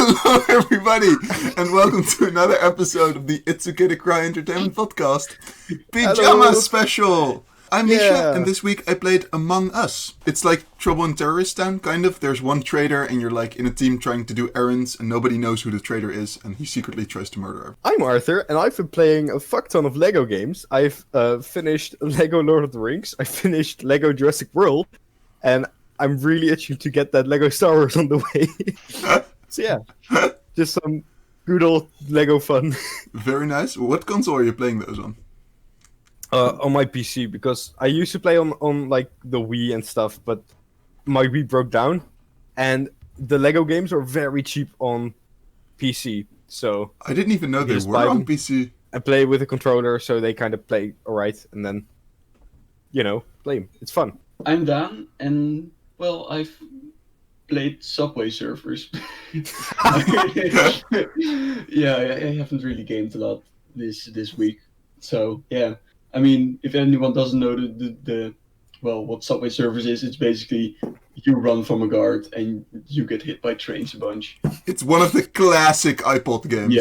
Hello, everybody, and welcome to another episode of the It's Okay to Cry Entertainment Podcast Pajama Hello. Special. I'm Misha, Yeah. and this week I played Among Us. It's like Trouble in Terroristan, kind of. There's one traitor, and you're like in a team trying to do errands, and nobody knows who the traitor is, and he secretly tries to murder her. I'm Arthur, and I've been playing a fuck ton of Lego games. I've finished Lego Lord of the Rings, I finished Lego Jurassic World, and I'm really itching to get that Lego Star Wars on the way. So yeah, just some good old Lego fun. Very nice. What console are you playing those on? On my PC, because I used to play on like the Wii and stuff, but my Wii broke down, and the Lego games are very cheap on PC. So I didn't even know they Just were buy on them. PC. I play with a controller, so they kind of play alright, and then, play 'em. It's fun. I'm Dan, and well, I've played Subway Surfers. Yeah, I haven't really gamed a lot this week. So yeah, I mean, if anyone doesn't know what Subway Surfers is, it's basically you run from a guard and you get hit by trains a bunch. It's one of the classic iPod games.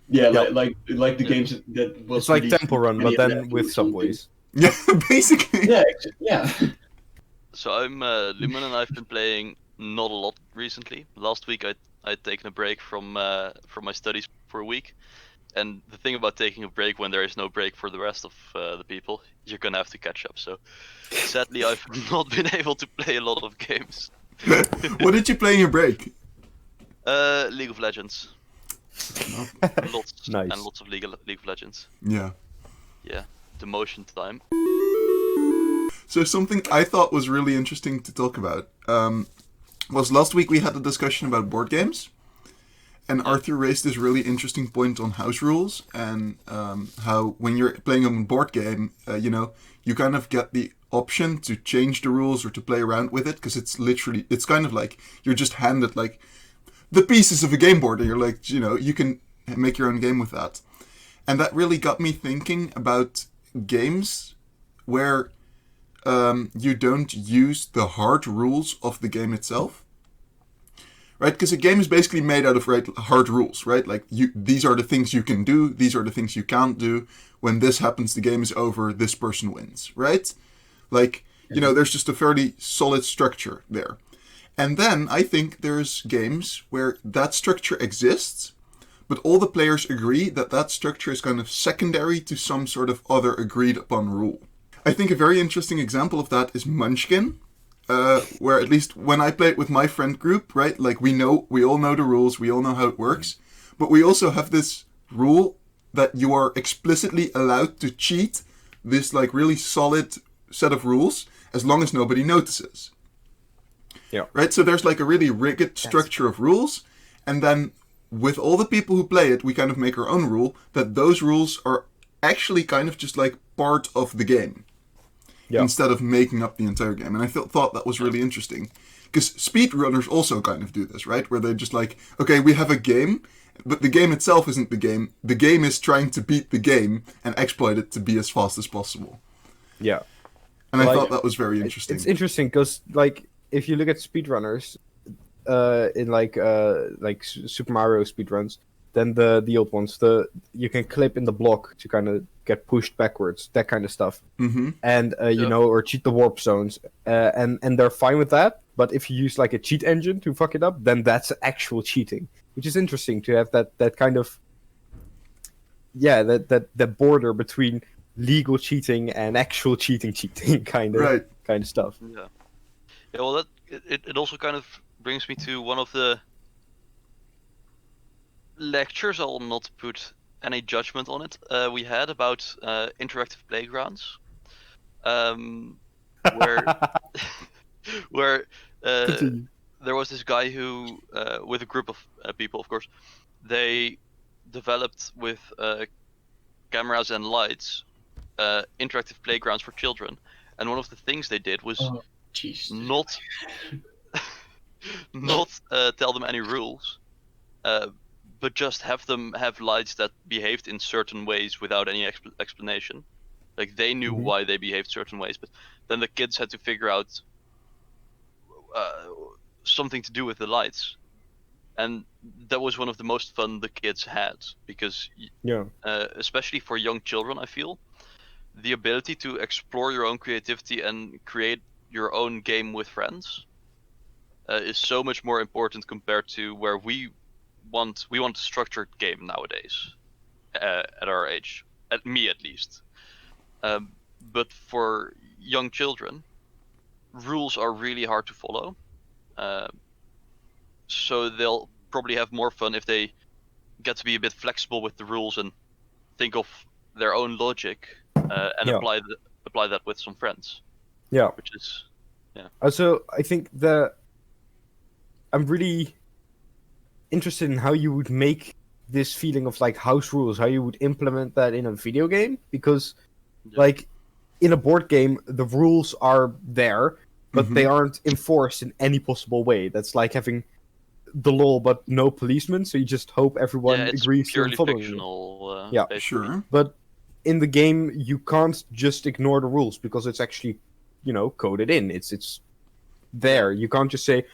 Yeah, Yep. like the games that was. It's like released Temple Run, in but then 2011 with or something. subways. Yeah, basically. Yeah. So I'm Lumen, and I've been playing not a lot recently. Last week I'd taken a break from my studies for a week, and the thing about taking a break when there is no break for the rest of the people, you're gonna have to catch up. So sadly, I've not been able to play a lot of games. What did you play in your break? League of Legends, lots Nice. and lots of League of Legends. Yeah. Yeah, demotion time. So something I thought was really interesting to talk about was last week we had a discussion about board games, and Arthur raised this really interesting point on house rules and how when you're playing a board game, you kind of get the option to change the rules or to play around with it, because it's kind of like you're just handed like the pieces of a game board, and you're like, you can make your own game with that. And that really got me thinking about games where you don't use the hard rules of the game itself, right? Because a game is basically made out of hard rules, right? Like these are the things you can do, these are the things you can't do. When this happens, the game is over. This person wins, right? Like there's just a fairly solid structure there. And then I think there's games where that structure exists, but all the players agree that that structure is kind of secondary to some sort of other agreed upon rule. I think a very interesting example of that is Munchkin, where at least when I play it with my friend group, right, like we all know the rules, we all know how it works, but we also have this rule that you are explicitly allowed to cheat this like really solid set of rules as long as nobody notices. Yeah. Right, so there's like a really rigid structure of rules, and then with all the people who play it, we kind of make our own rule that those rules are actually kind of just like part of the game. Yeah. Instead of making up the entire game. And I thought that was really interesting. Because speedrunners also kind of do this, right? Where they're just like, okay, we have a game, but the game itself isn't the game. The game is trying to beat the game and exploit it to be as fast as possible. Yeah. And I Like, thought that was very interesting. It's interesting because, like, if you look at speedrunners, in like Super Mario speedruns, then the old ones, you can clip in the block to kind of get pushed backwards, that kind of stuff, and or cheat the warp zones, and they're fine with that. But if you use like a cheat engine to fuck it up, then that's actual cheating, which is interesting to have that kind of that border between legal cheating and actual cheating kind of stuff. Yeah. Well, that it also kind of brings me to one of the lectures. I'll not put any judgment on it. We had about interactive playgrounds, where where there was this guy who, with a group of people, of course, they developed with cameras and lights interactive playgrounds for children. And one of the things they did was Jeez. not tell them any rules, but just have them have lights that behaved in certain ways without any explanation. Like they knew why they behaved certain ways, but then the kids had to figure out something to do with the lights. and that was one of the most fun the kids had, because Yeah. especially for young children, I feel the ability to explore your own creativity and create your own game with friends is so much more important compared to where we want a structured game nowadays at our age, at me at least. But for young children, rules are really hard to follow, so they'll probably have more fun if they get to be a bit flexible with the rules and think of their own logic and Yeah. apply that with some friends, Yeah. which is Also, I think I'm really interested in how you would make this feeling of like house rules, how you would implement that in a video game, because Yeah. like in a board game the rules are there, but they aren't enforced in any possible way. That's like having the law but no policeman, so you just hope everyone it's agrees to purely following it. fictional. Yeah. basically. Sure. But in the game you can't just ignore the rules because it's actually, coded in. It's there. You can't just say,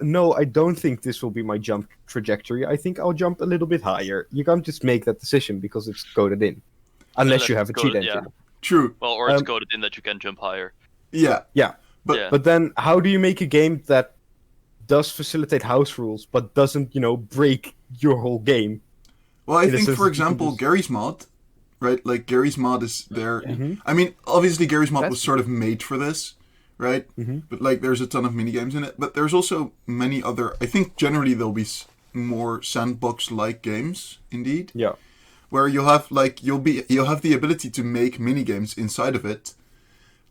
no, I don't think this will be my jump trajectory. I think I'll jump a little bit higher. You can't just make that decision because it's coded in. Unless you have a it's cheat coded- engine. yeah. True. Well, or it's Um, coded in that you can jump higher. Yeah. Yeah. But Yeah. But then how do you make a game that does facilitate house rules but doesn't, break your whole game? Well, I in a think, sense for that you can example, just- Gary's mod, right? Like, Gary's mod is there. Mhm. I mean, obviously, Gary's mod That's was sort of made for this, right? Mhm. But, like, there's a ton of minigames in it. But there's also many other... I think, generally, there'll be more sandbox-like games, indeed. Yeah. Where you'll have, like, you'll have the ability to make minigames inside of it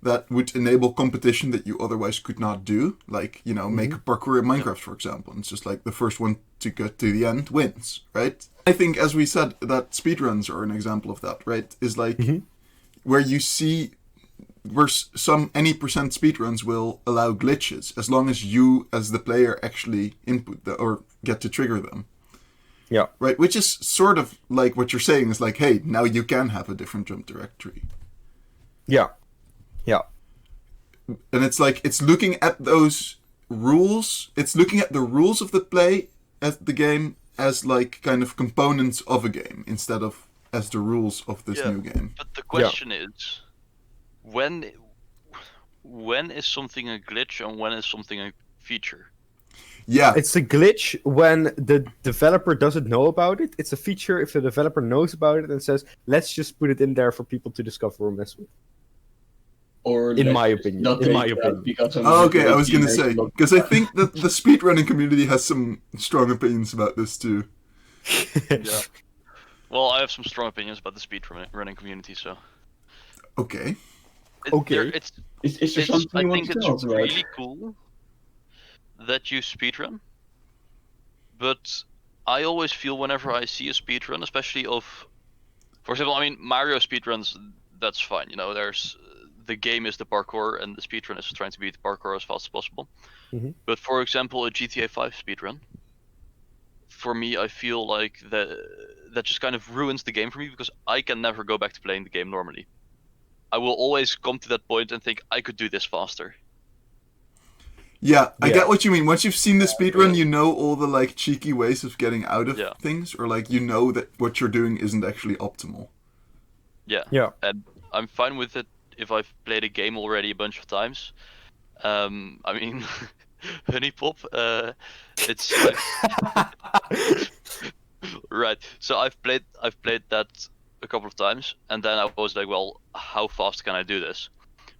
that would enable competition that you otherwise could not do. Like, make parkour in Minecraft, for example. And it's just like the first one to get to the end wins, right? I think, as we said, that speedruns are an example of that, right? Is like where you see where any percent speedruns will allow glitches as long as you, as the player, actually input or get to trigger them. Yeah. Right? Which is sort of like what you're saying is like, hey, now you can have a different jump trajectory. Yeah. Yeah. And it's like, it's looking at those rules, it's looking at the rules of the play at the game as like kind of components of a game instead of as the rules of this new game. But the question is, when is something a glitch and when is something a feature? Yeah. It's a glitch when the developer doesn't know about it. It's a feature if the developer knows about it and says, let's just put it in there for people to discover or mess with. Or In let's my just opinion, not in take my it out opinion. because I'm Oh, okay, I was going gonna say, because I think that the speedrunning community has some strong opinions about this too. Yeah. Well, I have some strong opinions about the speedrunning community, so. Okay. Okay. It's Is there it's, something I you want think to it's tell us about? really cool that you speedrun, but I always feel whenever I see a speedrun, especially of, for example, I mean Mario speedruns, that's fine. There's the game is the parkour and the speedrun is trying to beat the parkour as fast as possible. Mhm. But for example, a GTA 5 speedrun, for me, I feel like that just kind of ruins the game for me because I can never go back to playing the game normally. I will always come to that point and think I could do this faster. Yeah, I Yeah. get what you mean. Once you've seen the speedrun, you know all the like cheeky ways of getting out of Yeah. things, or like you know that what you're doing isn't actually optimal. Yeah. Yeah. And I'm fine with it if I've played a game already a bunch of times. I mean, Honey Pop, it's right. So I've played that a couple of times, and then I was like, well, how fast can I do this?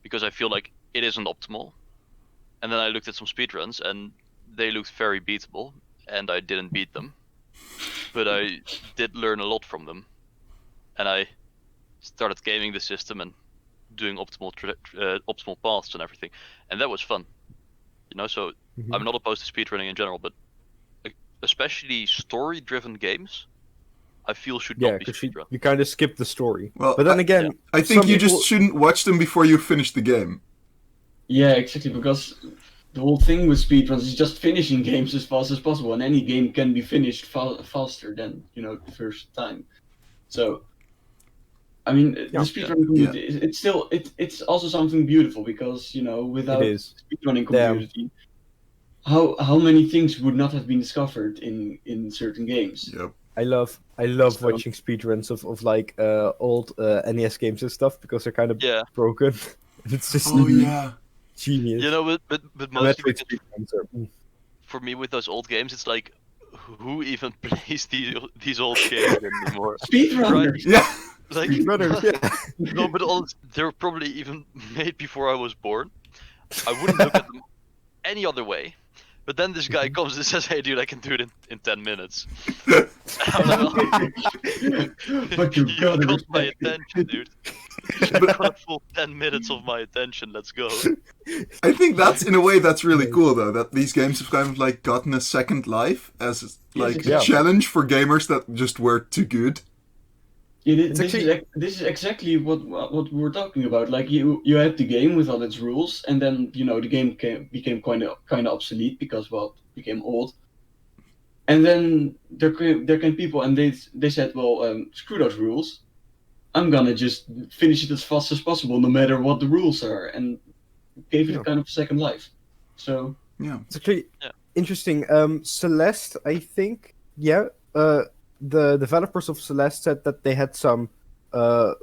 Because I feel like it isn't optimal. And then I looked at some speedruns, and they looked very beatable, and I didn't beat them. But I did learn a lot from them, and I started gaming the system and doing optimal paths and everything, and that was fun. So Mhm. I'm not opposed to speedrunning in general, but especially story-driven games, I feel should Yeah, not be because speedrun. you kind of skip the story. Well, But then again, I think some you people- just shouldn't watch them before you finish the game. Yeah, exactly, because the whole thing with speedruns is just finishing games as fast as possible, and any game can be finished faster than, the first time. So, I mean, the speedrunning community, it's also something beautiful, because, without It is. speedrunning Damn. community, how many things would not have been discovered in certain games? Yep. I love So- watching speedruns of like old NES games and stuff because they're kind of Yeah. broken. It's just Oh yeah. genius. You know, but The mostly Metroid with speedruns are- for me with those old games, it's like, who even plays these old games anymore? Speedrunners. Yeah. Like, Speedrunners, yeah. no, but they were probably even made before I was born. I wouldn't look at them any other way. But then this guy comes and says, "Hey, dude, I can do it in 10 minutes." I'm like, "Oh, But you gotta got my respect it. attention, dude. You got a full 10 minutes of my attention. Let's go." I think that's in a way that's really cool though, that these games have kind of like gotten a second life as like Yes, a exactly. challenge for gamers that just were too good. Yeah, It's actually- this is exactly what we were talking about. Like you had the game with all its rules, and then the game became kind of obsolete because well, it became old. And then there came people and they said, well, screw those rules. I'm gonna just finish it as fast as possible, no matter what the rules are, and gave it Yeah. kind of a second life. So Yeah. It's actually Yeah. interesting. Celeste, I think, the developers of Celeste said that they had some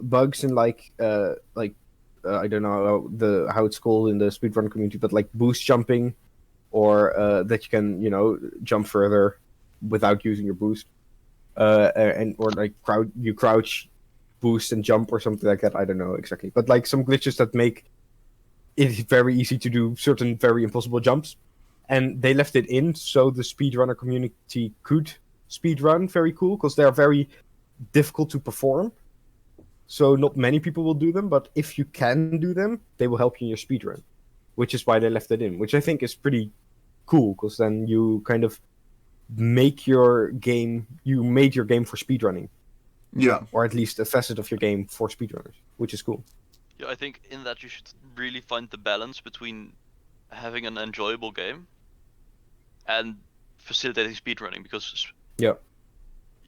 bugs in like I don't know how it's called in the speedrun community, but like boost jumping, or that you can jump further without using your boost, and or like crouch, boost and jump or something like that. I don't know exactly, but like some glitches that make it very easy to do certain very impossible jumps. And they left it in so the speedrunner community could speedrun very cool, because they are very difficult to perform. So not many people will do them, but if you can do them, they will help you in your speedrun. Which is why they left it in, which I think is pretty cool, because then you kind of made your game for speedrunning, Yeah. or at least a facet of your game for speedrunners, which is cool. Yeah, I think in that you should really find the balance between having an enjoyable game and facilitating speedrunning, because Yeah.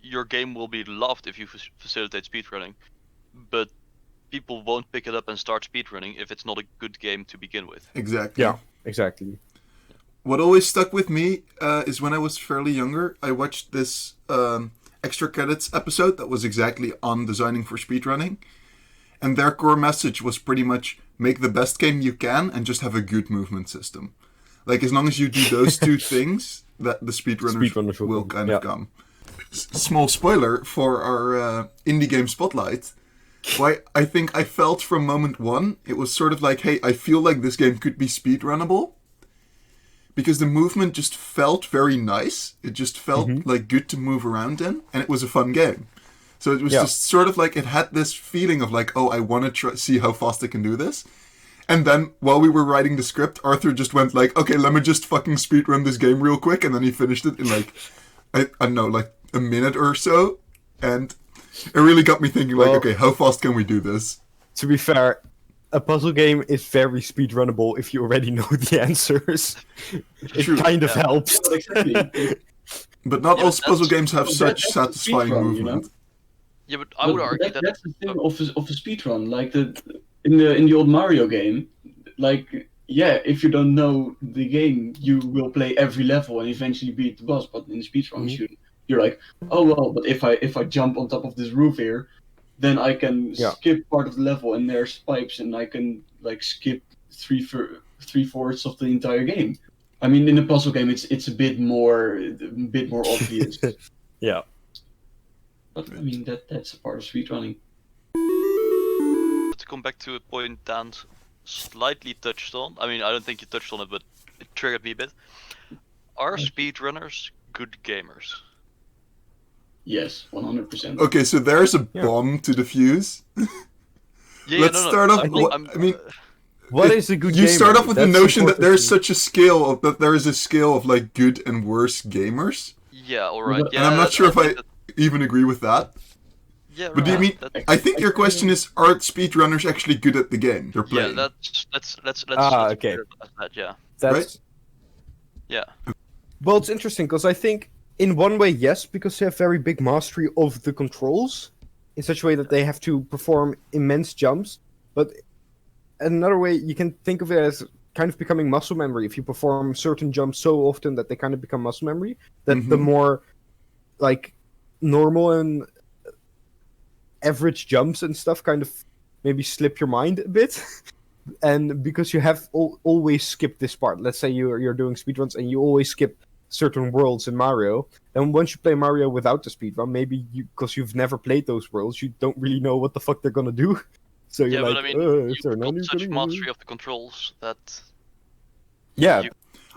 your game will be loved if you facilitate speedrunning, but people won't pick it up and start speedrunning if it's not a good game to begin with. Exactly. Yeah, exactly. What always stuck with me is when I was fairly younger, I watched this extra credits episode that was exactly on designing for speedrunning. And their core message was pretty much make the best game you can and just have a good movement system. Like, as long as you do those two things, that the speedrunners will kind of come. Small spoiler for our indie game spotlight. Why I think I felt from moment one, it was sort of like, hey, I feel like this game could be speedrunnable. Because the movement just felt very nice. It just felt like good to move around in, and it was a fun game. So it was just sort of like, it had this feeling of like, oh, I want to see how fast I can do this. And then while we were writing the script, Artur just went like, okay, let me just fucking speedrun this game real quick. And then he finished it in like, I don't know, like a minute or so. And it really got me thinking like, okay, how fast can we do this? To be fair, a puzzle game is very speedrunnable if you already know the answers. It True. kind of helps. well, exactly. But not Yeah, all but puzzle that's- games have well, such that's satisfying speedrun, you know? movement. Yeah, but I would But argue that that's the thing of a speedrun. Like in the old Mario game, like yeah, if you don't know the game, you will play every level and eventually beat the boss. But in speedruns, you're like, oh well, but if I jump on top of this roof here, then I can skip part of the level and there's pipes and I can like skip three-fourths of the entire game. I mean, in a puzzle game, it's a bit more obvious. Yeah. But I mean that's a part of speedrunning. to come back to a point Dan slightly touched on. I mean, I don't think you touched on it, but it triggered me a bit. Are speedrunners good gamers? Yes, 100%. Okay, so there's a bomb to defuse. Yeah, Let's start off. I mean, what is a good you gamer? start off with the That's notion that important there's to- such a scale of that there is a scale of like good and worse gamers, Yeah, alright. Yeah, and I'm not sure if I think that- even agree with that. Yeah, But do you mean? that- I think your question is: are speedrunners actually good at the game they're yeah, playing? let's okay. clear that, yeah. That's Yeah. well, it's interesting because I think in one way, yes, because they have very big mastery of the controls in such a way that they have to perform immense jumps. But another way, you can think of it as kind of becoming muscle memory. If you perform certain jumps so often that they kind of become muscle memory, that the Mhm. more like normal and average jumps and stuff kind of maybe slip your mind a bit. And because you have always skipped this part, let's say you're doing speedruns and you always skip certain worlds in Mario, then once you play Mario without the speedrun, maybe because you've never played those worlds, you don't really know what the fuck they're gonna do. So you're Yeah, like, but I mean, is there you've none got you're such gonna do? mastery of the controls that Yeah. you-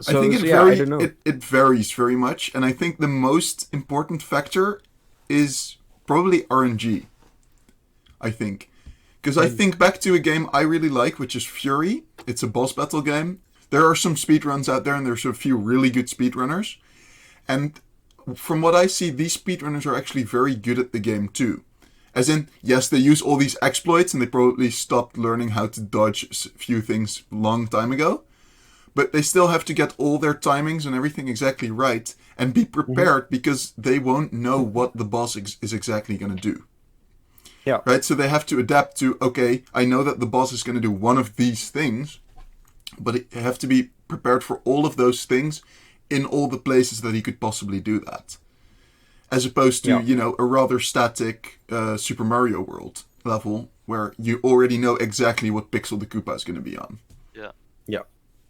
I think I don't know. it varies very much, and I think the most important factor is probably RNG. I think, because I think back to a game I really like, which is Fury. It's a boss battle game. There are some speedruns out there, and there's a few really good speedrunners. And from what I see, these speedrunners are actually very good at the game too. As in, yes, they use all these exploits, and they probably stopped learning how to dodge a few things long time ago. But they still have to get all their timings and everything exactly right, and be prepared because they won't know what the boss is exactly going to do. Yeah. Right? So they have to adapt to, okay, I know that the boss is going to do one of these things, but they have to be prepared for all of those things in all the places that he could possibly do that. As opposed to, a rather static Super Mario World level where you already know exactly what pixel the Koopa is going to be on.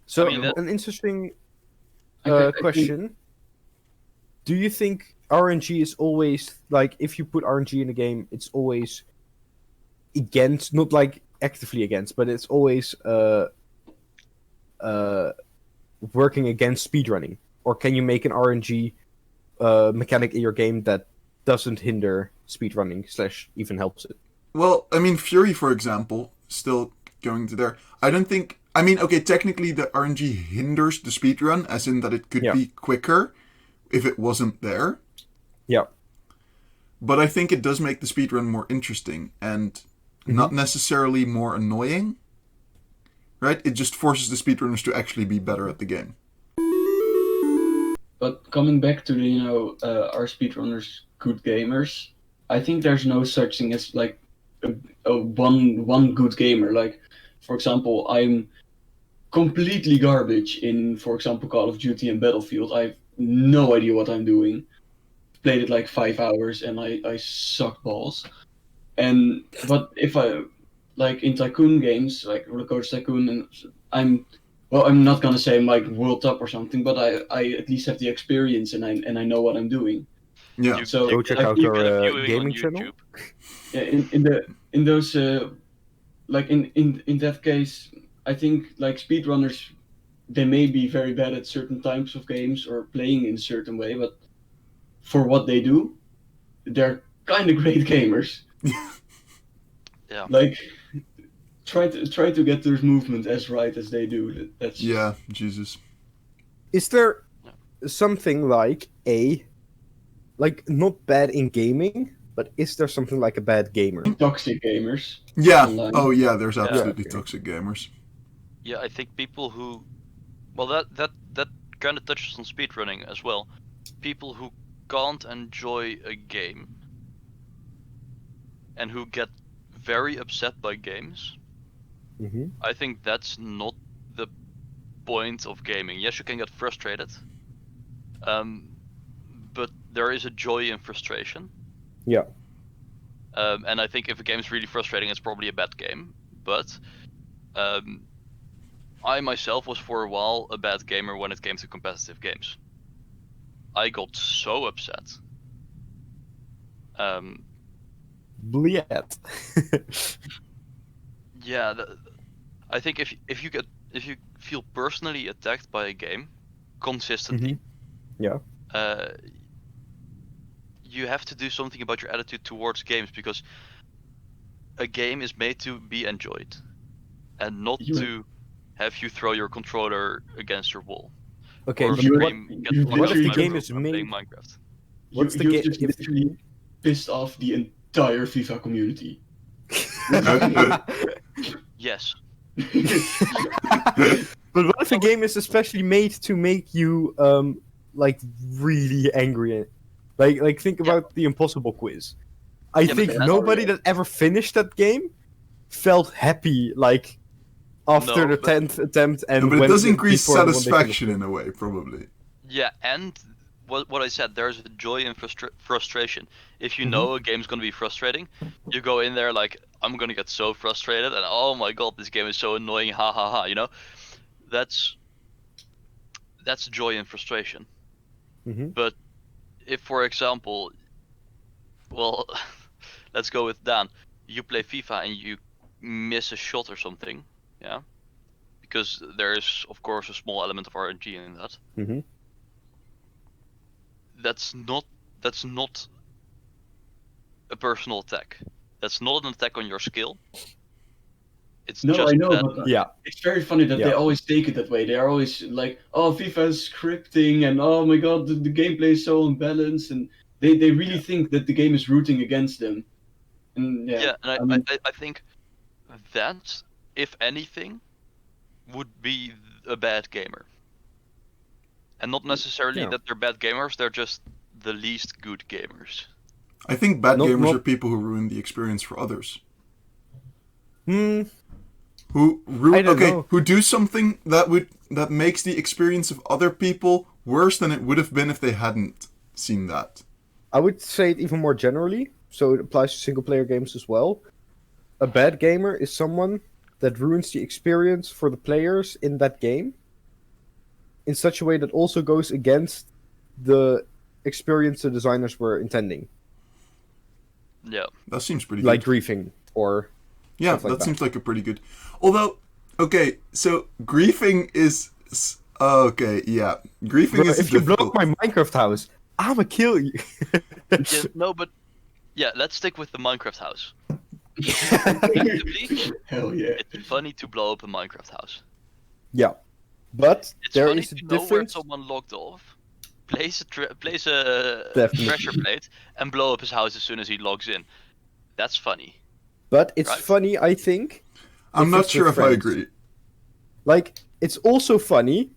So I mean, an interesting I think- question. Do you think RNG is always like if you put RNG in a game, it's always against, not like actively against, but it's always working against speedrunning? Or can you make an RNG mechanic in your game that doesn't hinder speedrunning / even helps it? Well, I mean, Fury, for example, still going to there. I don't think. I mean, okay, technically the RNG hinders the speedrun, as in that it could be quicker if it wasn't there. Yeah. But I think it does make the speedrun more interesting and not necessarily more annoying. Right? It just forces the speedrunners to actually be better at the game. But coming back to the, are speedrunners good gamers? I think there's no such thing as like a one good gamer. Like, for example, I'm completely garbage in, for example, Call of Duty and Battlefield. I have no idea what I'm doing. Played it like 5 hours and I suck balls. But if I like in tycoon games, like Roller Coaster Tycoon, and I'm not gonna say I'm like world top or something, but I at least have the experience and I know what I'm doing. Yeah. So Go check I out think our get a viewing on gaming YouTube. channel. yeah, in those like in that case, I think like speedrunners, they may be very bad at certain types of games or playing in a certain way, but for what they do, they're kind of great gamers. Yeah. Like try to get their movement as right as they do. That's just- Yeah, Jesus. Is there something like not bad in gaming, but is there something like a bad gamer? toxic gamers. Yeah. Online. Oh, yeah, there's Yeah. absolutely Okay. toxic gamers. Yeah, I think people who, well, that kind of touches on speedrunning as well. People who can't enjoy a game and who get very upset by games. Mm-hmm. I think that's not the point of gaming. Yes, you can get frustrated, but there is a joy in frustration. Yeah. And I think if a game is really frustrating, it's probably a bad game. But I myself was for a while a bad gamer when it came to competitive games. I got so upset. Bliet. Yeah, I think if you feel personally attacked by a game consistently, Yeah. you have to do something about your attitude towards games, because a game is made to be enjoyed and not to have you throw your controller against your wall. Okay, Or but scream, get what if the my game room is when I'm playing made? Minecraft. What's the you've game? just literally pissed off the entire FIFA community. Yes. But what if a game is especially made to make you like really angry? Like think about the Impossible Quiz. I Yeah, but think that's nobody already- that ever finished that game felt happy like after No, the but- 10th attempt, and No, but it when- does increase before the one they finish. satisfaction in a way, probably. Yeah, and what I said, there's a joy in frustration. If you Mhm. know a game's gonna be frustrating, you go in there like, I'm gonna get so frustrated, and oh my god, this game is so annoying, ha ha ha. You know, that's joy in frustration. Mhm. But if, for example, well, let's go with Dan. You play FIFA and you miss a shot or something, yeah, because there is of course a small element of RNG in that. Mhm. That's not a personal attack. That's not an attack on your skill. It's No, just I know, bad. but Yeah. it's very funny that they Yeah. always take it that way. They are always like, "Oh, FIFA is scripting," and "Oh my god, the gameplay is so unbalanced," and they really think that the game is rooting against them. And yeah, Yeah, and I mean, I think that, if anything, would be a bad gamer. And not necessarily Yeah. that they're bad gamers, they're just the least good gamers. I think bad Not- gamers not- are people who ruin the experience for others. Hmm. I don't know. Who do something that makes the experience of other people worse than it would have been if they hadn't seen that. I would say it even more generally, so it applies to single player games as well. A bad gamer is someone that ruins the experience for the players in that game in such a way that also goes against the experience the designers were intending, Yeah. That seems pretty like good. griefing or Yeah, stuff like that that. seems like a pretty good. Although, okay, so griefing is okay. Yeah, griefing Bro, is if you blow difficult. up my Minecraft house, I'ma kill you. Yeah, no, but yeah, let's stick with the Minecraft house. Effectively, hell yeah. it's funny to blow up a Minecraft house. Yeah, but It's there funny is a to know where difference. someone logged off, place a Definitely. pressure plate, and blow up his house as soon as he logs in. That's funny. But it's Right. funny, I think. I'm if not it's sure with if I friends. agree. Like, it's also funny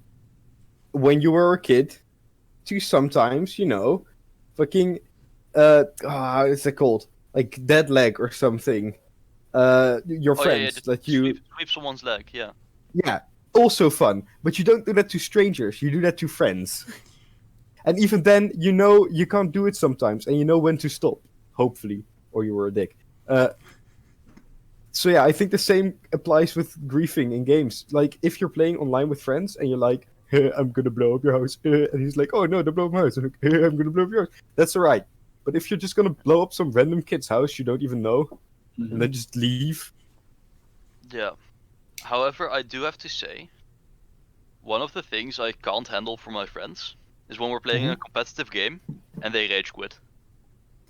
when you were a kid to sometimes, fucking, what's it called? Like, dead leg or something. Your Oh friends just that you. sweep someone's leg. Yeah. Yeah, also fun. But you don't do that to strangers, you do that to friends. And even then, you can't do it sometimes, and you know when to stop. Hopefully. Or you were a dick. So yeah, I think the same applies with griefing in games. Like, if you're playing online with friends and you're like, "Hey, I'm gonna blow up your house," and he's like, "Oh no, don't blow up my house," and "Hey, I'm gonna blow up yours," that's alright. But if you're just gonna blow up some random kid's house you don't even know, and then just leave, Yeah. However, I do have to say, one of the things I can't handle for my friends is when we're playing a competitive game and they rage quit.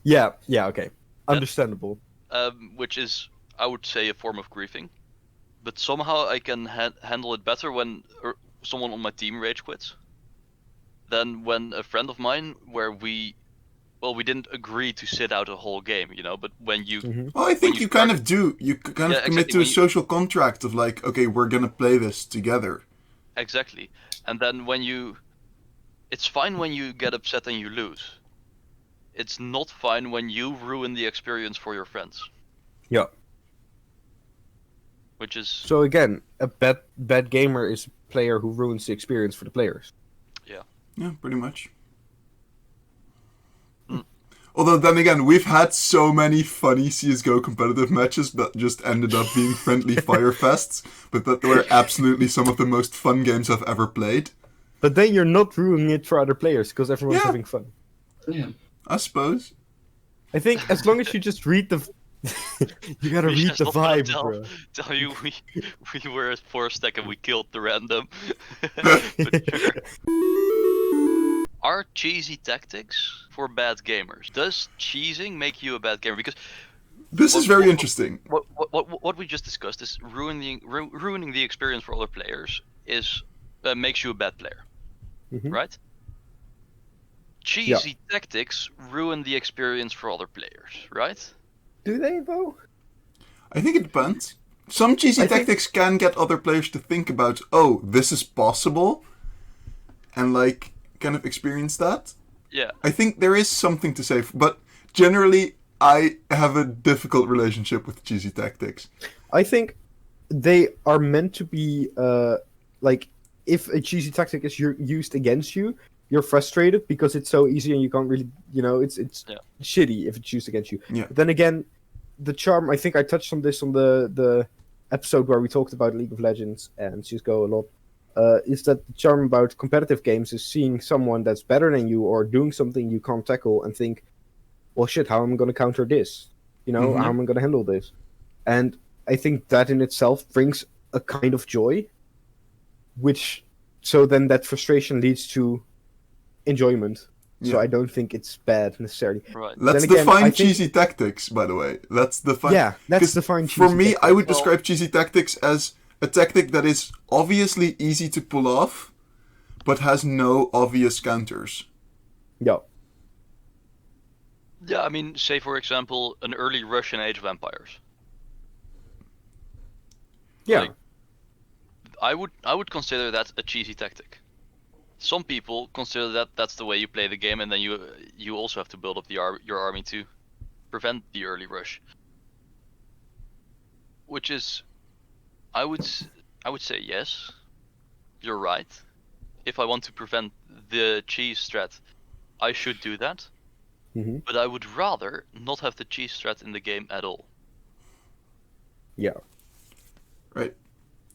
yeah, okay, understandable. Which is, I would say, a form of griefing. But somehow I can handle it better when someone on my team rage quits than when a friend of mine, where we didn't agree to sit out a whole game, but when you Well, I think you you kind start- of do. You kind Yeah, of commit exactly, to a when you- social contract of like, okay, we're gonna play this together. Exactly. And then it's fine when you get upset and you lose. It's not fine when you ruin the experience for your friends. Yeah. Which is, So again, a bad gamer is a player who ruins the experience for the players. Yeah, pretty much. Mm. Although then again, we've had so many funny CS:GO competitive matches that just ended up being friendly fire fests, but that were absolutely some of the most fun games I've ever played. But then you're not ruining it for other players because everyone's Yeah. having fun. Yeah. I suppose. I think as long as you just read the, you gotta We read just the not gonna vibe, bro. tell you we were at 4 stack and we killed the random. But sure. Are cheesy tactics for bad gamers? Does cheesing make you a bad gamer? Because This is very interesting. what we just discussed is ruining the experience for other players is makes you a bad player, Mhm. right? Cheesy tactics ruin the experience for other players, right? Do they though? I think it depends. Some cheesy I think- tactics can get other players to think about, oh, this is possible, and like kind of experience that. Yeah. I think there is something to say, but generally, I have a difficult relationship with cheesy tactics. I think they are meant to be like if a cheesy tactic is used against you, you're frustrated because it's so easy and you can't really, it's Yeah. shitty if it's used against you. Yeah. But then again, the charm, I think I touched on this on the episode where we talked about League of Legends and CS:GO a lot. Is that the charm about competitive games is seeing someone that's better than you or doing something you can't tackle and think, well, shit, how am I going to counter this? Mhm. How am I going to handle this? And I think that in itself brings a kind of joy, so then that frustration leads to enjoyment. So Yeah. I don't think it's bad necessarily. Right. Let's Then again, define I think- cheesy tactics, by the way. Let's define. Yeah, let's 'cause define For cheesy me, I tactics. would Well- describe cheesy tactics as a tactic that is obviously easy to pull off, but has no obvious counters. Yeah. Yeah, I mean, say for example, an early rush in Age of Empires. Yeah. Like, I would consider that a cheesy tactic. Some people consider that that's the way you play the game, and then you also have to build up your army to prevent the early rush. Which is, I would say yes, you're right. If I want to prevent the cheese strat, I should do that. Mhm. But I would rather not have the cheese strat in the game at all. Yeah. Right.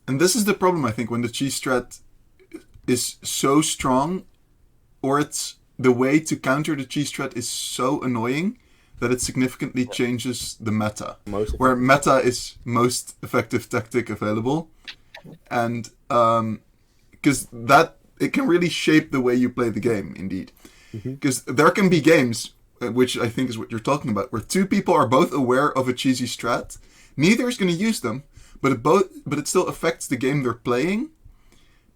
And this is the problem, I think, when the cheese strat is so strong, or it's the way to counter the cheese strat is so annoying that it significantly changes the meta. Most Where meta is most effective tactic available. And because that it can really shape the way you play the game, indeed. Because there can be games, which I think is what you're talking about, where two people are both aware of a cheesy strat. Neither is going to use them, but it still affects the game they're playing,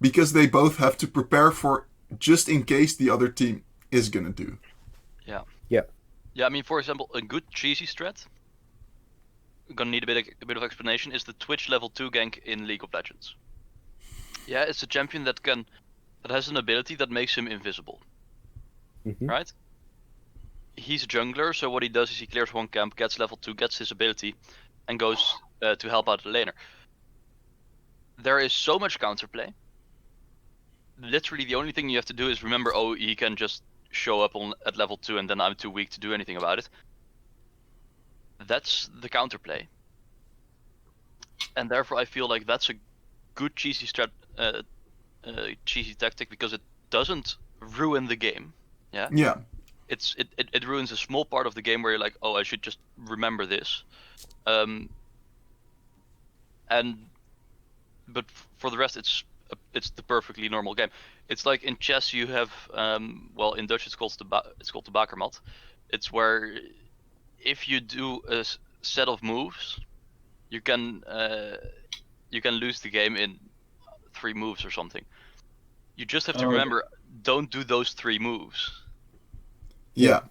because they both have to prepare for just in case the other team is going to do. Yeah. Yeah, I mean, for example, a good cheesy strat, gonna need a bit of explanation, is the Twitch level 2 gank in League of Legends. Yeah, it's a champion that has an ability that makes him invisible. Mhm. Right? He's a jungler, so what he does is he clears one camp, gets level 2, gets his ability, and goes to help out the laner. There is so much counterplay. Literally, the only thing you have to do is remember, oh, he can just show up at level 2 and then I'm too weak to do anything about it. That's the counterplay. And therefore I feel like that's a good cheesy cheesy tactic, because it doesn't ruin the game. Yeah? Yeah. It ruins a small part of the game where you're like, oh, I should just remember this. But for the rest, it's the perfectly normal game. It's like in chess you have, in Dutch it's called the bakermat. It's where if you do a set of moves, you can lose the game in 3 moves or something. You just have to remember, don't do those 3 moves. Yeah.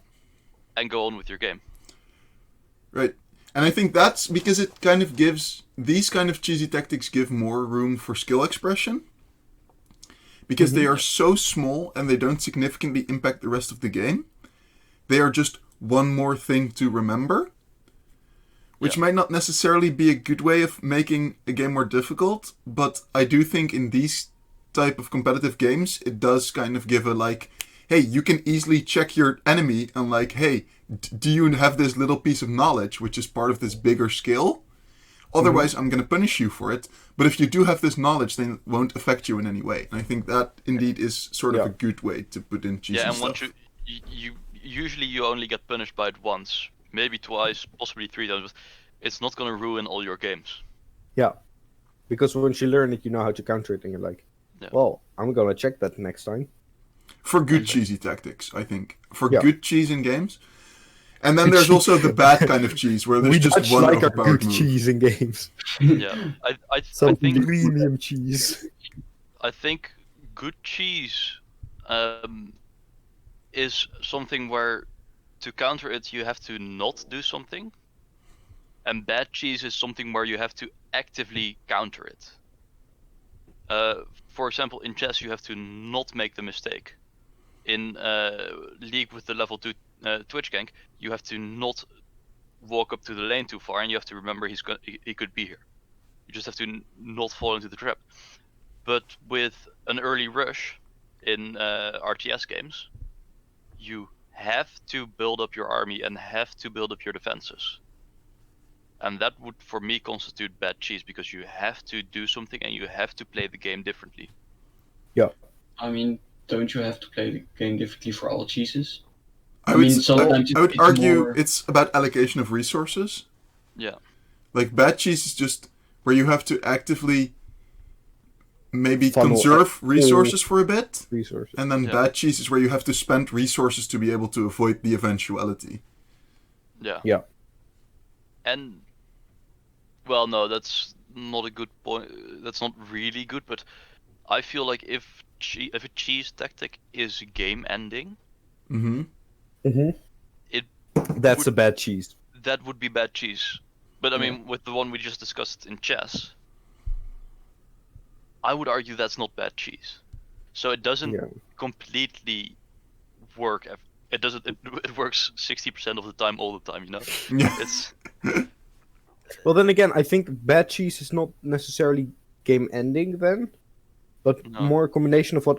And go on with your game. Right. And I think that's because it kind of gives, these kind of cheesy tactics give more room for skill expression. Because they are so small and they don't significantly impact the rest of the game. They are just one more thing to remember. Which might not necessarily be a good way of making a game more difficult. But I do think in these type of competitive games, it does kind of give a like, hey, you can easily check your enemy and like, hey, do you have this little piece of knowledge, which is part of this bigger skill? Otherwise, I'm going to punish you for it. But if you do have this knowledge, then it won't affect you in any way. And I think that indeed is sort of a good way to put in cheesy and stuff. once you usually you only get punished by it once, maybe twice, possibly 3 times, but it's not going to ruin all your games. Yeah. Because once you learn it, you know how to counter it, and you're like, well, I'm going to check that next time. For good cheesy tactics, I think. For Yeah. good cheese in games. And then there's also the bad kind of cheese, where there's We just Dutch one like our overpowered good move. cheese in games. Yeah, I Some think premium cheese. I think good cheese is something where to counter it you have to not do something, and bad cheese is something where you have to actively counter it. For example, in chess you have to not make the mistake. In League with the level 2 Twitch gank, you have to not walk up to the lane too far, and you have to remember he could be here. You just have to not fall into the trap. But with an early rush in RTS games, you have to build up your army and have to build up your defenses. And that would, for me, constitute bad cheese, because you have to do something and you have to play the game differently. I mean, don't you have to play the game differently for all cheeses? I mean, sometimes would it's argue more- it's about allocation of resources. Yeah. Like bad cheese is just where you have to actively maybe Funnel conserve resources for a bit, Resources. and then Yeah. bad cheese is where you have to spend resources to be able to avoid the eventuality. Yeah. Yeah. And well, no, that's not a good point. That's not really good, but I feel like if a cheese tactic is game ending, Mm-hmm. That's would- a bad cheese. that would be bad cheese. But I Yeah. mean, with the one we just discussed in chess, I would argue that's not bad cheese. So it doesn't Yeah. completely work. It doesn't. It works 60% of the time, all the time. You know, Yeah. it's Well, then again, I think bad cheese is not necessarily game ending then, but No. more a combination of what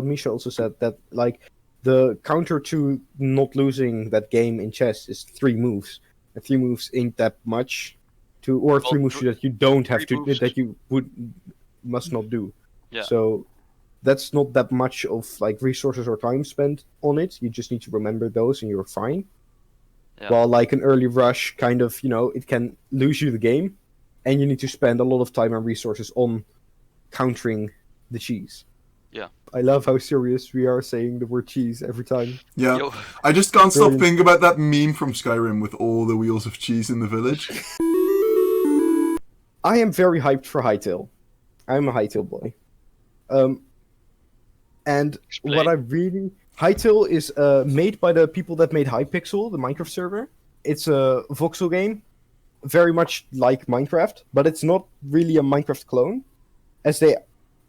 Misha also said, that like the counter to not losing that game in chess is 3 moves, and 3 moves ain't that much, or 3 moves that you don't have three to moves that you must not do. Yeah. So that's not that much of like resources or time spent on it. You just need to remember those, and you're fine. Yeah. While like an early rush, kind of, it can lose you the game, and you need to spend a lot of time and resources on countering the cheese. Yeah. I love how serious we are saying the word cheese every time. Yeah. Yo, I just can't stop Brilliant. thinking about that meme from Skyrim with all the wheels of cheese in the village. I am very hyped for Hytale. I'm a Hytale boy. And Explain. what I really... Hytale is made by the people that made Hypixel, the Minecraft server. It's a voxel game, very much like Minecraft, but it's not really a Minecraft clone, as they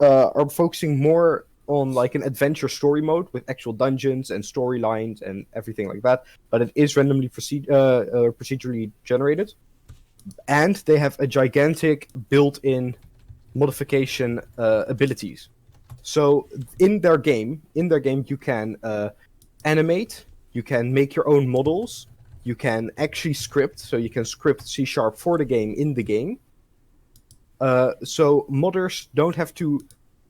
are focusing more on like an adventure story mode with actual dungeons and storylines and everything like that. But it is randomly procedurally generated, and they have a gigantic built-in modification abilities. So in their game, you can animate, you can make your own models, you can actually script, so you can script C# for the game in the game. So modders don't have to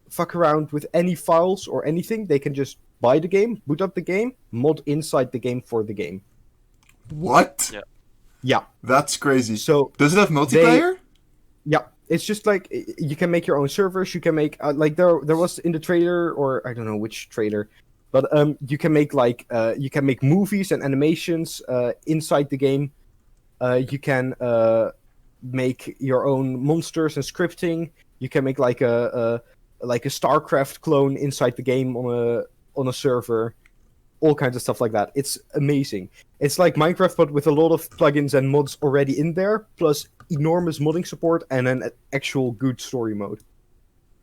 fuck around with any files or anything. They can just buy the game, boot up the game, mod inside the game for the game. What? Yeah. Yeah. That's crazy. So Does it have multiplayer? yeah, it's just like you can make your own servers. You can make like there was in the trailer, or I don't know which trailer, but you can make you can make movies and animations inside the game. You can make your own monsters and scripting. You can make like a StarCraft clone inside the game on a server. All kinds of stuff like that. It's amazing. It's like Minecraft, but with a lot of plugins and mods already in there, plus enormous modding support and an actual good story mode.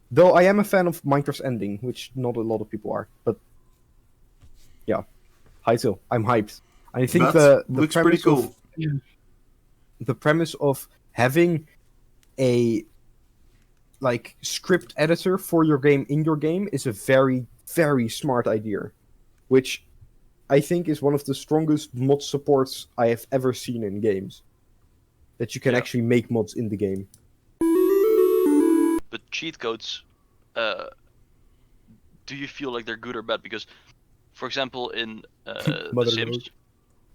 Though I am a fan of Minecraft's ending, which not a lot of people are. But yeah, Hytale, I'm hyped. I think That the looks pretty premise cool. the premise of having a like script editor for your game in your game is a very, very smart idea, which I think is one of the strongest mod supports I have ever seen in games. That you can Yeah. actually make mods in the game. but cheat codes, do you feel like they're good or bad? Because, for example, in The Mother Sims,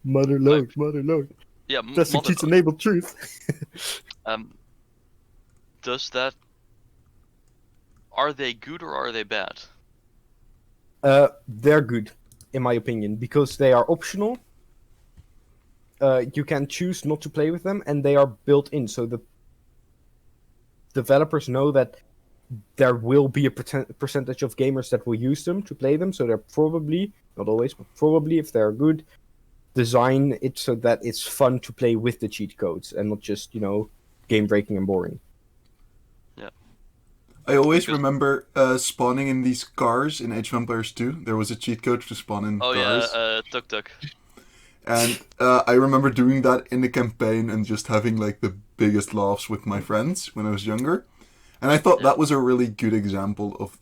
Motherload. yeah, That's the Motherload, cheats enabled truth. does that? Are they good or are they bad? They're good, in my opinion, because they are optional. You can choose not to play with them, and they are built in, so the developers know that there will be a percentage of gamers that will use them to play them, so they're probably, not always, but probably, if they're good, design it so that it's fun to play with the cheat codes, and not just, game-breaking and boring. I always Because- remember spawning in these cars in Age of Empires 2. There was a cheat code to spawn in Oh cars. yeah, Tuk Tuk. And I remember doing that in the campaign and just having like the biggest laughs with my friends when I was younger. And I thought that was a really good example of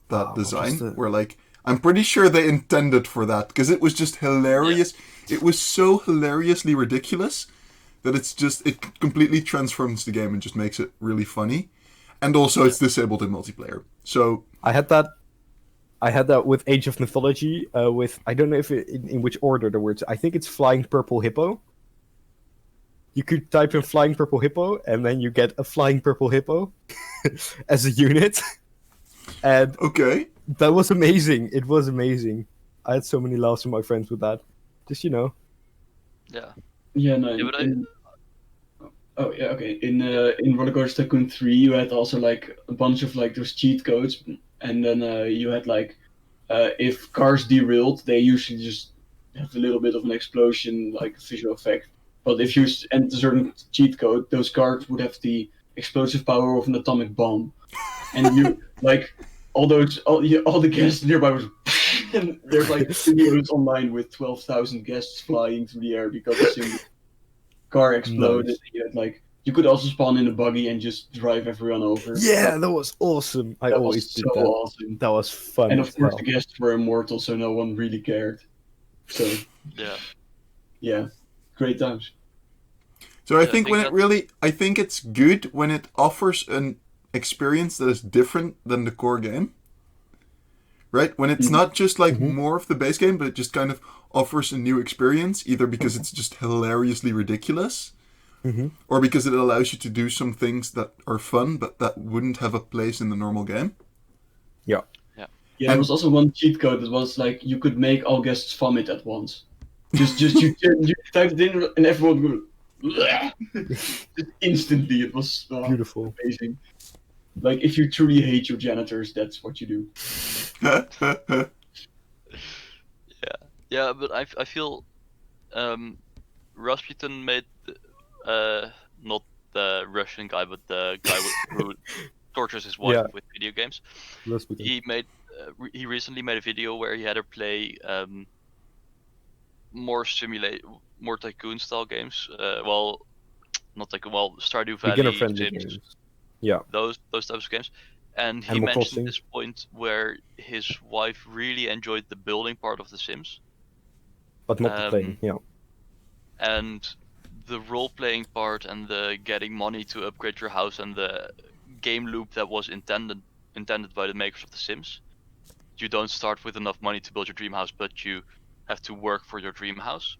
that design, where like I'm pretty sure they intended for that because it was just hilarious. It was so hilariously ridiculous that it completely transforms the game and just makes it really funny. And also it's disabled in multiplayer. So I had that with Age of Mythology. With I don't know if in which order the words. I think it's Flying Purple Hippo. You could type in Flying Purple Hippo, and then you get a Flying Purple Hippo as a unit. And okay. that was amazing. It was amazing. I had so many laughs with my friends with that. Just Yeah. Yeah, no. Yeah, but Oh yeah, okay. In Roller Coaster Tycoon 3, you had also like a bunch of like those cheat codes, and then you had like if cars derailed, they usually just have a little bit of an explosion, like visual effect. But if you enter a certain cheat code, those cars would have the explosive power of an atomic bomb, and you like all the guests nearby was. And there's like videos online with 12,000 guests flying through the air because a single car exploded. Nice. You had, like, you could also spawn in a buggy and just drive everyone over. Yeah, that was awesome. I That always was did so that. awesome. That was fun. And as of course, hell. the guests were immortal, so no one really cared. So yeah, great times. So I think I think it's good when it offers an experience that is different than the core game. Right? When it's not just like more of the base game, but it just kind of offers a new experience, either because it's just hilariously ridiculous, or because it allows you to do some things that are fun, but that wouldn't have a place in the normal game. Yeah. Yeah, there was also one cheat code that was like you could make all guests vomit at once. Just you typed it in and everyone would go just instantly. It was Beautiful. amazing. Like if you truly hate your janitors, that's what you do. Yeah, but I feel Rasputin made not the Russian guy, but the guy who tortures his wife with video games. He recently made a video where he had her play more tycoon style games. Not tycoon. Well, Stardew Valley, Beginner-friendly Sims, games. Yeah. those types of games. And he Animal mentioned Crossing. this point where his wife really enjoyed the building part of The Sims. But not the playing, yeah. And the role-playing part and the getting money to upgrade your house and the game loop that was intended by the makers of The Sims. You don't start with enough money to build your dream house, but you have to work for your dream house.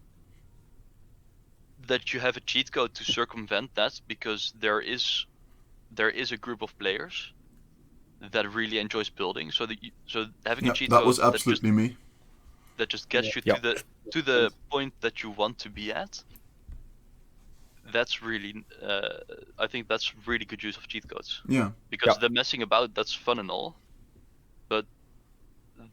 That you have a cheat code to circumvent that, because there is a group of players that really enjoys building. So having a cheat that code was absolutely me. that just gets you to the point that you want to be at. That's really, I think that's really good use of cheat codes. Yeah. Because the messing about, that's fun and all, but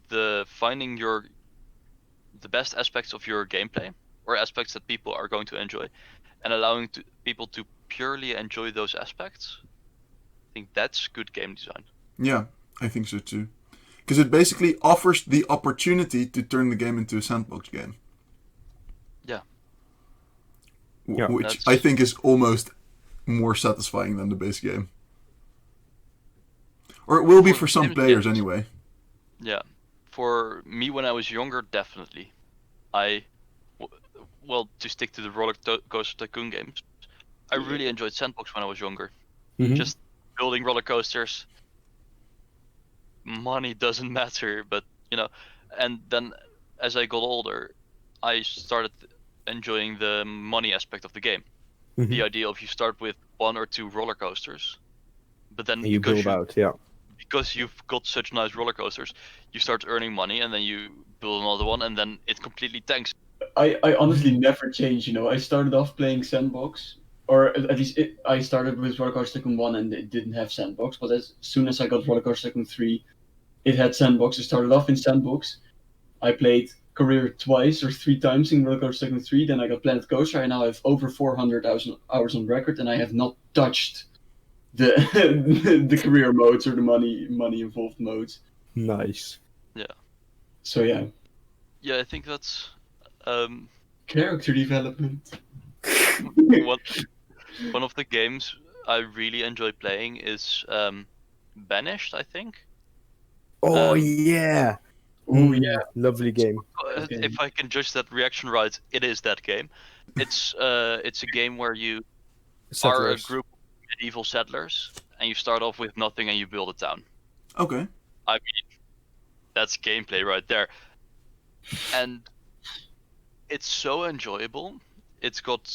the finding the best aspects of your gameplay, or aspects that people are going to enjoy, and allowing people to purely enjoy those aspects, I think that's good game design. Yeah, I think so too. Because it basically offers the opportunity to turn the game into a sandbox game. Yeah. Which I think is almost more satisfying than the base game. Or it will be for some players anyway. Yeah. For me, when I was younger, definitely. Well, to stick to the Roller Coaster Tycoon games, I really enjoyed sandbox when I was younger. Just building roller coasters. Money doesn't matter, but and then as I got older, I started enjoying the money aspect of the game. The idea of you start with 1 or 2 roller coasters, but then you build out, because you've got such nice roller coasters, you start earning money, and then you build another one, and then it completely tanks. I honestly never changed. I started off playing sandbox, or at least I started with Roller Coaster Tycoon 1 and it didn't have sandbox, but as soon as I got Roller Coaster Tycoon 3, it had sandbox. I started off in sandbox. I played career twice or 3 times in Roller Coaster Tycoon 3. Then I got Planet Coaster. I now have over 400,000 hours on record, and I have not touched the the career modes or the money involved modes. Nice. Yeah. So yeah. Yeah, I think that's character development. One of the games I really enjoy playing is Banished, I think. Oh Um, yeah. Oh yeah. Lovely game. Okay. If I can judge that reaction right, it is that game. It's a game where you are a Settlers. group of medieval settlers, and you start off with nothing and you build a town. Okay. I mean, that's gameplay right there. And it's so enjoyable. It's got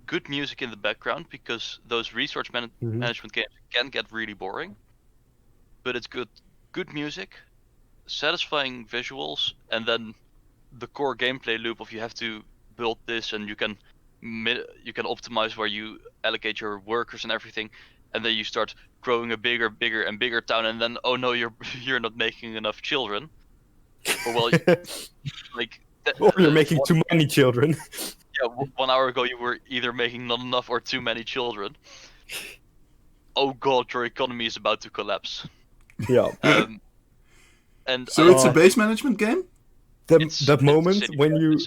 good music in the background because those Mhm. management games can get really boring. But it's good music, satisfying visuals, and then the core gameplay loop of you have to build this and you can optimize where you allocate your workers and everything, and then you start growing a bigger and bigger town, and then oh no, you're you're not making enough children, or well, like Or you're making too many children. yeah, 1 hour ago you were either making not enough or too many children. Oh god, your economy is about to collapse. Yeah. And So it's a base management game? That moment city when plan, you it's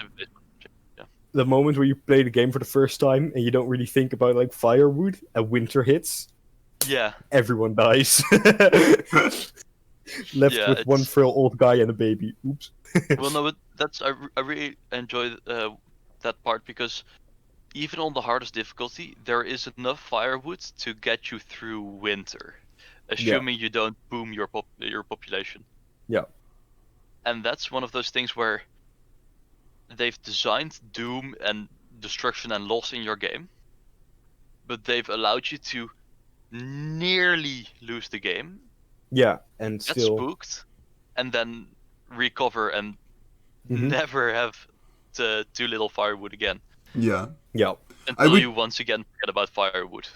yeah. the moment where you play the game for the first time and you don't really think about like firewood and winter hits, Yeah, everyone dies. Left Yeah, with one it's- frail old guy and a baby. Oops. well, no, but I really enjoy that part because even on the hardest difficulty, there is enough firewood to get you through winter, assuming you don't boom your population. Yeah. And that's one of those things where they've designed doom and destruction and loss in your game, but they've allowed you to nearly lose the game, Yeah, and get still. spooked, and then recover and Mhm. never have too little firewood again. Yeah. Yeah. Until would- you once again forget about firewood.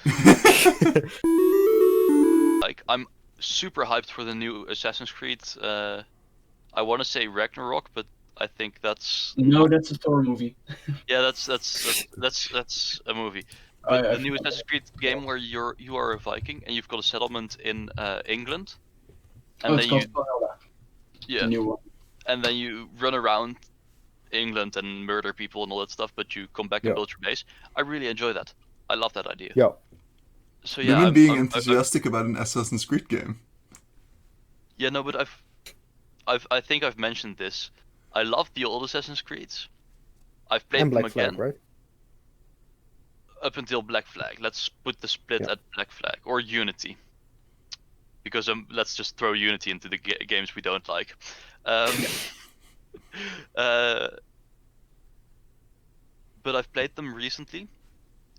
Like, I'm super hyped for the new Assassin's Creed. I want to say Ragnarok, but I think that's No, that's a Thor movie. yeah, that's a movie. But the new Assassin's Creed game where you are a Viking and you've got a settlement in England, and Oh, it's then called you Valhalla, the yeah, new one. and then you run around England and murder people and all that stuff, but you come back and Yeah. build your base. I really enjoy that. I love that idea. Yeah. So yeah, Lumen being enthusiastic about an Assassin's Creed game. yeah, no, but I think I've mentioned this. I love the old Assassin's Creeds. I've played And them Black again Flag, right? up until Black Flag. Let's put the split Yeah. at Black Flag or Unity, because let's just throw Unity into the games we don't like. Uh, but I've played them recently,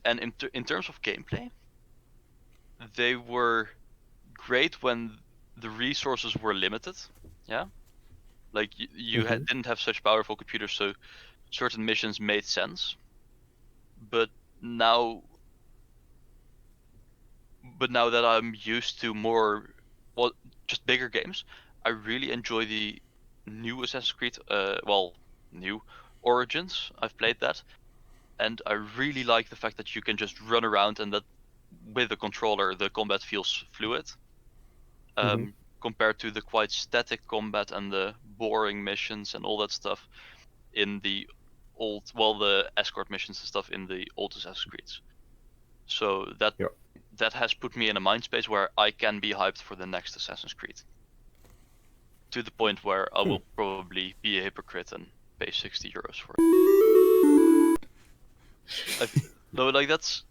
and in terms of gameplay, they were great when the resources were limited. Yeah, like you Mhm. didn't have such powerful computers, so certain missions made sense. But now, that I'm used to more, well, just bigger games, I really enjoy the new Assassin's Creed. New Origins. I've played that, and I really like the fact that you can just run around and that with the controller the combat feels fluid. Mhm. Compared to the quite static combat and the boring missions and all that stuff in the the escort missions and stuff in the old Assassin's Creeds. So that has put me in a mind space where I can be hyped for the next Assassin's Creed. To the point where I will probably be a hypocrite and pay €60 for it. No, like that's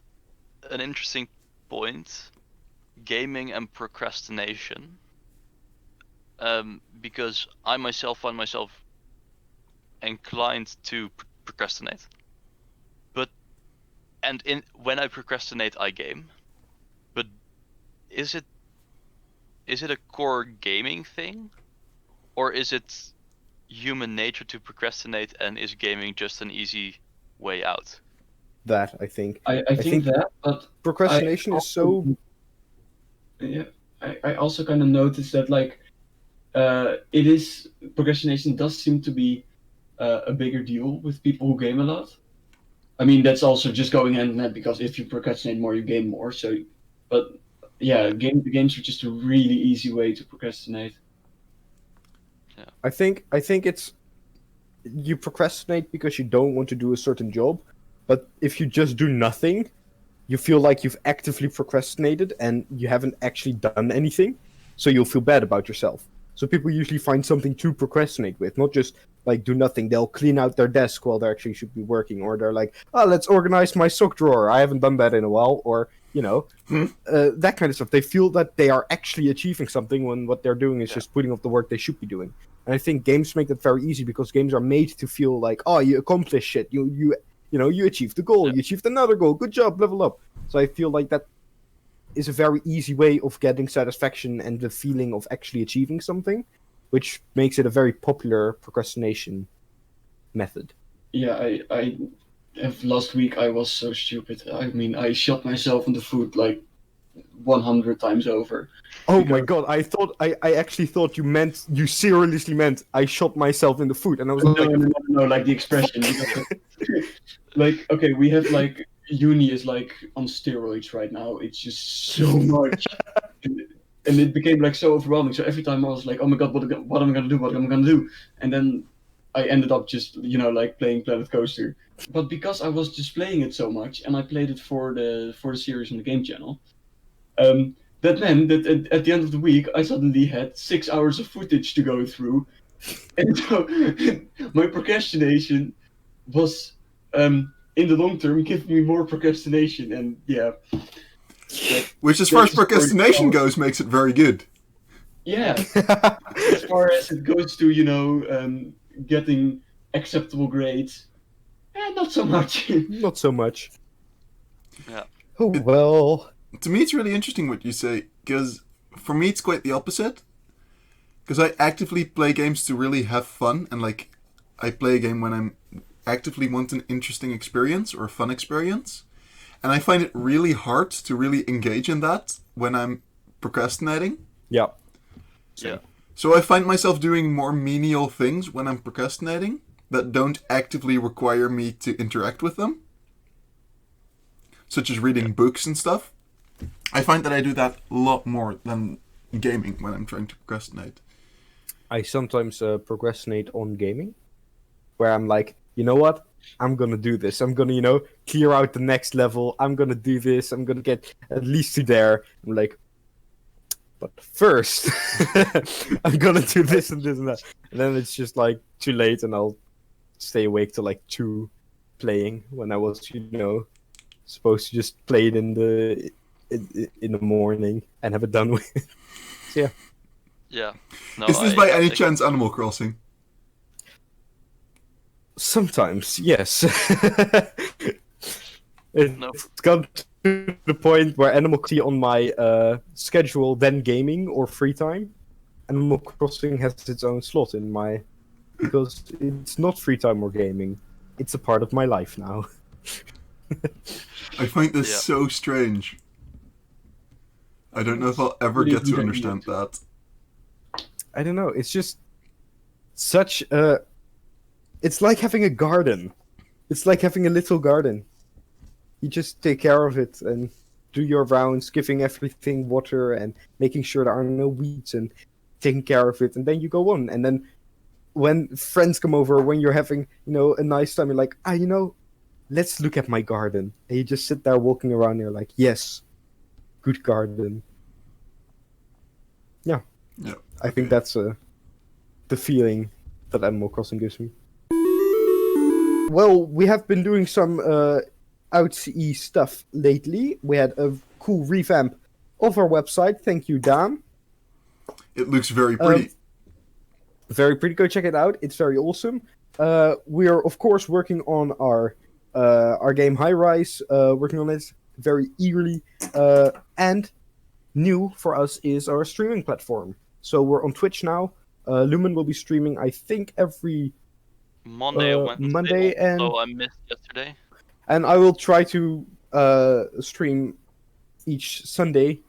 an interesting point. Gaming and procrastination. Because I myself find myself inclined to procrastinate. When I procrastinate, I game. But is it a core gaming thing, or is it human nature to procrastinate, and is gaming just an easy way out? That I think. I think that, but Procrastination is so. yeah, I also kind of noticed that like it is procrastination does seem to be a bigger deal with people who game a lot. I mean that's also just going hand in hand because if you procrastinate more, you game more. So, but yeah, games are just a really easy way to procrastinate. I think it's you procrastinate because you don't want to do a certain job, but if you just do nothing, you feel like you've actively procrastinated and you haven't actually done anything, so you'll feel bad about yourself. So people usually find something to procrastinate with, not just like do nothing. They'll clean out their desk while they actually should be working, or they're like, oh, let's organize my sock drawer. I haven't done that in a while, or that kind of stuff. They feel that they are actually achieving something when what they're doing is just putting off the work they should be doing. And I think games make that very easy because games are made to feel like, oh, you accomplished shit. You achieved the goal. You achieved another goal. Good job, level up. So I feel like that is a very easy way of getting satisfaction and the feeling of actually achieving something, which makes it a very popular procrastination method. Yeah, I last week I was so stupid. I mean, I shot myself in the foot like 100 times over. Oh my god! I actually thought you seriously meant I shot myself in the foot, and I was No, like the expression. Like, okay, we have like uni is like on steroids right now. It's just so much, and it became like so overwhelming. So every time I was like, oh my god, what am I gonna do? What am I gonna do? And then I ended up just like playing Planet Coaster. But because I was just playing it so much, and I played it for the series on the game channel, that meant that at the end of the week I suddenly had 6 hours of footage to go through, and so my procrastination was in the long term giving me more procrastination, and yeah. Which, as far as procrastination goes, makes it very good. Yeah, as far as it goes to getting acceptable grades, not so much. Not so much. Yeah. Oh well. To me, it's really interesting what you say, because for me, it's quite the opposite. Because I actively play games to really have fun, and like, I play a game when I'm actively want an interesting experience or a fun experience. And I find it really hard to really engage in that when I'm procrastinating. Yeah. Yeah. So I find myself doing more menial things when I'm procrastinating that don't actively require me to interact with them. Such as reading books and stuff. I find that I do that a lot more than gaming when I'm trying to procrastinate. I sometimes procrastinate on gaming, where I'm like, you know what? I'm gonna do this. I'm gonna, clear out the next level. I'm gonna do this. I'm gonna get at least to there. I'm like, but first, I'm gonna do this and this and that. And then it's just like too late, and I'll stay awake till like 2 playing when I was, supposed to just play it in the morning and have it done with. So yeah. Yeah. No, Is this by any chance Animal Crossing? Sometimes, yes. It's got to the point where Animal Crossing on my schedule, then gaming or free time. Animal Crossing has its own slot in my... Because it's not free time or gaming. It's a part of my life now. I find this so strange. I don't know if I'll ever get to understand that. I don't know, it's just such a... It's like having a garden. It's like having a little garden. You just take care of it and do your rounds, giving everything water and making sure there are no weeds and taking care of it. And then you go on. And then when friends come over, when you're having, a nice time, you're like, let's look at my garden. And you just sit there walking around and you're like, yes, good garden. Yeah. Yeah. I think that's the feeling that Animal Crossing gives me. Well, we have been doing some outsy stuff lately. We had a cool revamp of our website. Thank you, Dan. It looks very pretty. Very pretty. Go check it out. It's very awesome. We are, of course, working on our game High Rise. Working on it very eagerly. And new for us is our streaming platform. So we're on Twitch now. Lumen will be streaming, I think, every Monday or Wednesday. Monday, and I missed yesterday. And I will try to stream each Sunday.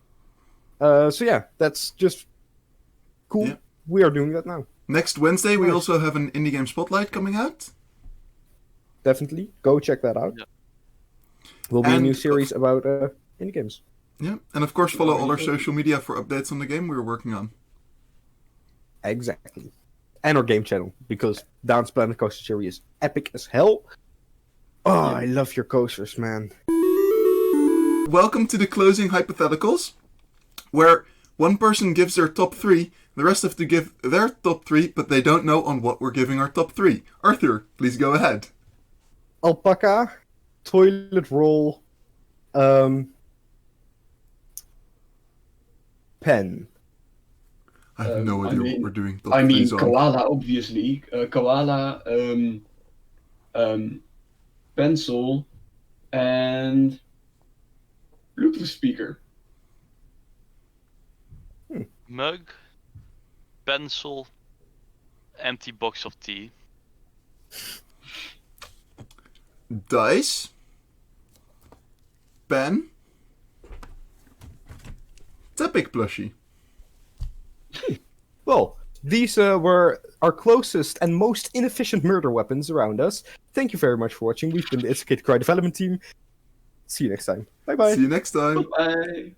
So yeah, that's just cool. Yeah. We are doing that now. Next Wednesday, we also have an Indie Game Spotlight coming out. Definitely. Go check that out. Yeah. Will be a new series about indie games. Yeah, and of course follow all our social media for updates on the game we're working on. Exactly. And our game channel, because Down's Planet Coaster series is epic as hell. Oh, I love your coasters, man. Welcome to the closing hypotheticals, where one person gives their top 3, the rest have to give their top 3, but they don't know on what we're giving our top 3. Arthur, please go ahead. Alpaca, toilet roll, pen. I have no idea what we're doing. Top I mean, threes on. koala, obviously. Koala, pencil, and Bluetooth speaker. Mug, pencil, empty box of tea. Dice, pen, Tepic plushie. Well, these were our closest and most inefficient murder weapons around us. Thank you very much for watching. We've been the It's Okay to Cry development team. See you next time. Bye bye. See you next time. Bye.